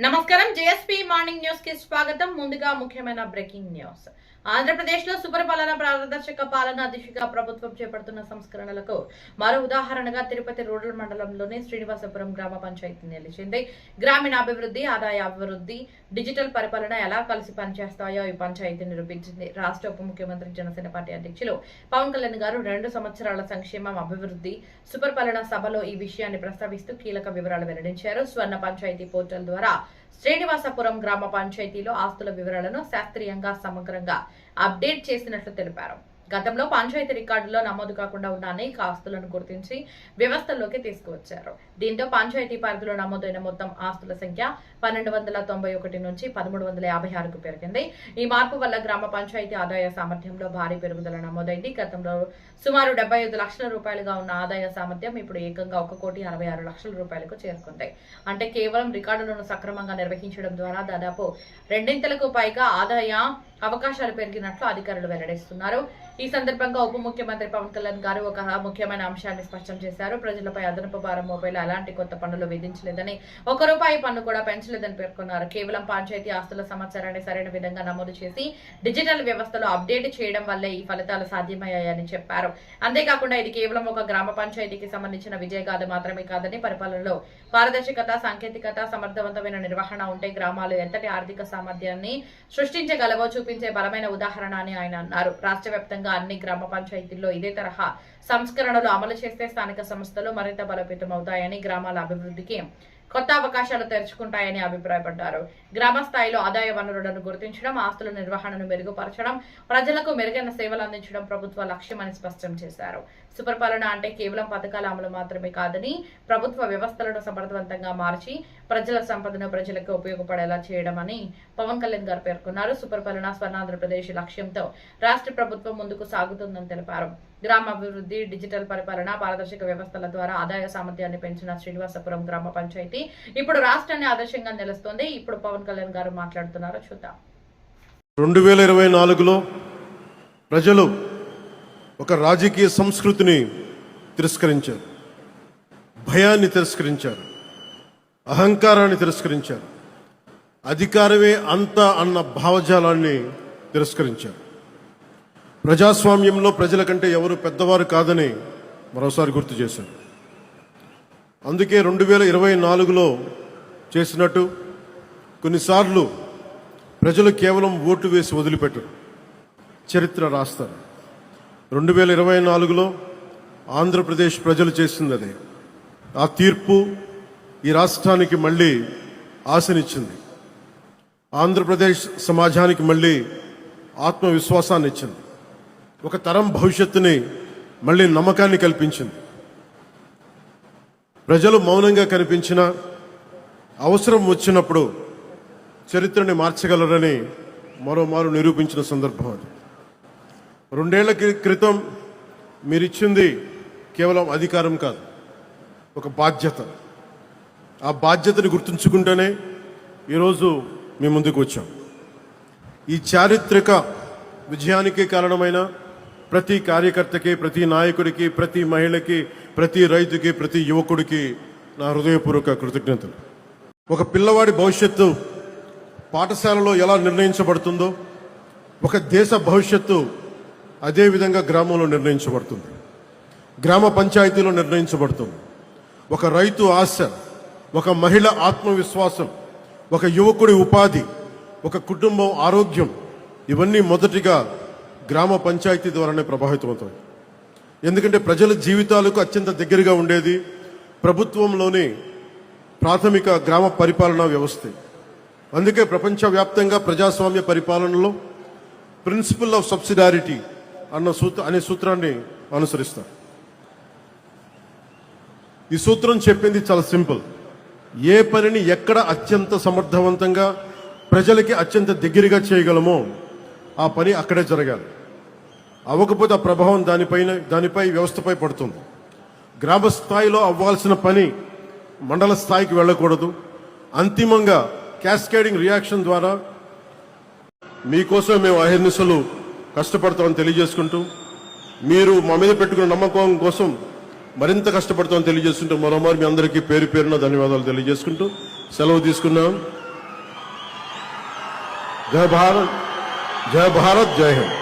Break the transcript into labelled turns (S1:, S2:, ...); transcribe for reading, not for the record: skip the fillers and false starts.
S1: నమస్కారం JSP morning news కి స్వాగతం. ముందుగా ముఖ్యమైన బ్రేకింగ్ న్యూస్. ఆంధ్రప్రదేశ్ లో సుపరిపాలన పారదర్శక పాలన దిశగా ప్రభుత్వం చేపడుతున్న సంస్కరణలకు మరో ఉదాహరణగా తిరుపతి రూరల్ మండలంలోని శ్రీనివాసపురం గ్రామ పంచాయతీ నిలిచింది. గ్రామీణాభివృద్ధి, ఆదాయ అభివృద్ధి, డిజిటల్ పరిపాలన ఎలా కలిసి పనిచేస్తాయో ఈ పంచాయతీ నిరూపించింది. రాష్ట్ర ఉప ముఖ్యమంత్రి జనసేన పార్టీ అధ్యక్షులు పవన్ కళ్యాణ్ గారు 2 సంవత్సరాల సంక్షేమం, అభివృద్ధి, సుపరిపాలన సభలో ఈ విషయాన్ని ప్రస్తావిస్తూ కీలక వివరాలు వెల్లడించారు. స్వర్ణ పంచాయతీ పోర్టల్ ద్వారా శ్రీనివాసపురం గ్రామ పంచాయతీలో ఆస్తుల వివరాలను శాస్త్రీయంగా సమగ్రంగా అప్డేట్ చేసినట్లు తెలిపారు. గతంలో పంచాయతీ రికార్డులో నమోదు కాకుండా ఉన్న అనేక ఆస్తులను గుర్తించి వ్యవస్థల్లోకి తీసుకువచ్చారు. దీంతో పంచాయతీ పరిధిలో నమోదైన మొత్తం ఆస్తుల సంఖ్య 1291 నుంచి 1356కు పెరిగింది. ఈ మార్పు వల్ల గ్రామ పంచాయతీ ఆదాయ సామర్థ్యంలో భారీ పెరుగుదల నమోదైంది. గతంలో సుమారు 75 లక్షల రూపాయలుగా ఉన్న ఆదాయ సామర్థ్యం ఇప్పుడు ఏకంగా 1,66 లక్షల రూపాయలకు చేరుకుంది. అంటే కేవలం రికార్డులను సక్రమంగా నిర్వహించడం ద్వారా దాదాపు రెండింతలకు పైగా ఆదాయ అవకాశాలు పెరిగినట్లు అధికారులు వెల్లడిస్తున్నారు. ఈ సందర్భంగా ఉప ముఖ్యమంత్రి పవన్ కళ్యాణ్ గారు ఒక ముఖ్యమైన అంశాన్ని స్పష్టం చేశారు. ప్రజలపై అదనపు భారం మోపేలా ఎలాంటి కొత్త పన్నులు విధించలేదని, ₹1 పన్ను కూడా పెంచలేదని పేర్కొన్నారు. కేవలం పంచాయతీ ఆస్తుల సమాచారాన్ని సరైన విధంగా నమోదు చేసి డిజిటల్ వ్యవస్థలో అప్డేట్ చేయడం వల్లే ఈ ఫలితాలు సాధ్యమయ్యాయని చెప్పారు. అంతేకాకుండా ఇది కేవలం ఒక గ్రామ పంచాయతీకి సంబంధించిన విజయగాథ మాత్రమే కాదని, పరిపాలనలో పారదర్శకత, సాంకేతికత, సమర్థవంతమైన నిర్వహణ ఉంటే గ్రామాలు ఎంతటి ఆర్థిక సామర్థ్యాన్ని సృష్టించగలవో చూపించే బలమైన ఉదాహరణ అని ఆయన అన్నారు. రాష్ట్ర వ్యాప్తంగా అన్ని గ్రామ పంచాయతీల్లో ఇదే తరహా సంస్కరణలు అమలు చేస్తే స్థానిక సంస్థలు మరింత బలోపేతం అవుతాయని, గ్రామాల అభివృద్ధికి కొత్త అవకాశాలు తెరుచుకుంటాయని అభిప్రాయపడ్డారు. గ్రామ స్థాయిలో ఆదాయ వనరులను గుర్తించడం, ఆస్తుల నిర్వహణను మెరుగుపరచడం, ప్రజలకు మెరుగైన సేవలు అందించడం ప్రభుత్వ లక్ష్యమని స్పష్టం చేశారు. సుపరిపాలన అంటే కేవలం పథకాల అమలు మాత్రమే కాదని, ప్రభుత్వ వ్యవస్థలను సమర్థవంతంగా మార్చి ప్రజల సంపదను ప్రజలకు ఉపయోగపడేలా చేయడం అని పవన్ కళ్యాణ్ గారు పేర్కొన్నారు. సుపరిపాలన స్వర్ణాంధ్రప్రదేశ్ లక్ష్యంతో రాష్ట్ర ప్రభుత్వం ముందుకు సాగుతుందని తెలిపారు. గ్రామాభివృద్ధి, డిజిటల్ పరిపాలన, పారదర్శక వ్యవస్థల ద్వారా ఆదాయ సామర్థ్యాన్ని పెంచిన శ్రీనివాసపురం గ్రామ పంచాయతీ ఇప్పుడు రాష్ట్రాన్ని ఆదర్శంగా నిలుస్తోంది. ఇప్పుడు పవన్ కళ్యాణ్ గారు మాట్లాడుతున్నారు, చూద్దాం.
S2: 2024లో ప్రజలు ఒక రాజకీయ సంస్కృతిని తిరస్కరించారు, భయాన్ని తిరస్కరించారు, అహంకారాన్ని తిరస్కరించారు, అధికారమే అంతా అన్న భావజాలాన్ని తిరస్కరించారు. ప్రజాస్వామ్యంలో ప్రజల కంటే ఎవరు పెద్దవారు కాదని మరోసారి గుర్తు చేశారు. అందుకే 2024లో చేసినట్టు కొన్నిసార్లు ప్రజలు కేవలం ఓటు వేసి వదిలిపెట్టరు, చరిత్ర రాస్తారు. 2024లో ఆంధ్రప్రదేశ్ ప్రజలు చేసింది అదే. ఆ తీర్పు ఈ రాష్ట్రానికి మళ్ళీ ఆశనిచ్చింది. ఆంధ్రప్రదేశ్ సమాజానికి మళ్ళీ ఆత్మవిశ్వాసాన్ని ఇచ్చింది. ఒక తరం భవిష్యత్తుని మళ్ళీ నమ్మకాన్ని కల్పించింది. ప్రజలు మౌనంగా కనిపించిన అవసరం వచ్చినప్పుడు చరిత్రని మార్చగలరని మరోమారు నిరూపించిన సందర్భం అది. 2 ఏళ్ల క్రితం మీరిచ్చింది కేవలం అధికారం కాదు, ఒక బాధ్యత. ఆ బాధ్యతని గుర్తుంచుకుంటేనే ఈరోజు మీ ముందుకు వచ్చాం. ఈ చారిత్రక విజయానికి కారణమైన ప్రతి కార్యకర్తకి, ప్రతి నాయకుడికి, ప్రతి మహిళకి, ప్రతి రైతుకి, ప్రతి యువకుడికి నా హృదయపూర్వక కృతజ్ఞతలు. ఒక పిల్లవాడి భవిష్యత్తు పాఠశాలలో ఎలా నిర్ణయించబడుతుందో, ఒక దేశ భవిష్యత్తు అదే విధంగా గ్రామంలో నిర్ణయించబడుతుంది, గ్రామ పంచాయతీలో నిర్ణయించబడుతుంది. ఒక రైతు ఆశ, ఒక మహిళ ఆత్మవిశ్వాసం, ఒక యువకుడి ఉపాధి, ఒక కుటుంబం ఆరోగ్యం, ఇవన్నీ మొదటిగా గ్రామ పంచాయతీ ద్వారానే ప్రభావితమవుతాయి. ఎందుకంటే ప్రజల జీవితాలకు అత్యంత దగ్గరగా ఉండేది ప్రభుత్వంలోని ప్రాథమిక గ్రామ పరిపాలనా వ్యవస్థ. అందుకే ప్రపంచవ్యాప్తంగా ప్రజాస్వామ్య పరిపాలనలో ప్రిన్సిపల్ ఆఫ్ సబ్సిడారిటీ అనే సూత్రాన్ని అనుసరిస్తారు. ఈ సూత్రం చెప్పింది చాలా సింపుల్. ఏ పనిని ఎక్కడ అత్యంత సమర్థవంతంగా ప్రజలకి అత్యంత దగ్గరగా చేయగలమో ఆ పని అక్కడే జరగాలి. అవ్వకపోతే ఆ ప్రభావం దానిపై వ్యవస్థపై పడుతుంది. గ్రామ స్థాయిలో అవ్వాల్సిన పని మండల స్థాయికి వెళ్ళకూడదు. అంతిమంగా క్యాస్కేడింగ్ రియాక్షన్ ద్వారా మీకోసం మేము అహర్నిశలు కష్టపడతామని తెలియజేసుకుంటూ, మీరు మా మీద పెట్టుకున్న నమ్మకం కోసం మరింత కష్టపడతామని తెలియజేసుకుంటూ, మరోమారు మీ అందరికీ పేరు పేరున ధన్యవాదాలు తెలియజేసుకుంటూ సెలవు తీసుకున్నాం. జై భారత్, జై భారత్, జై హింద్.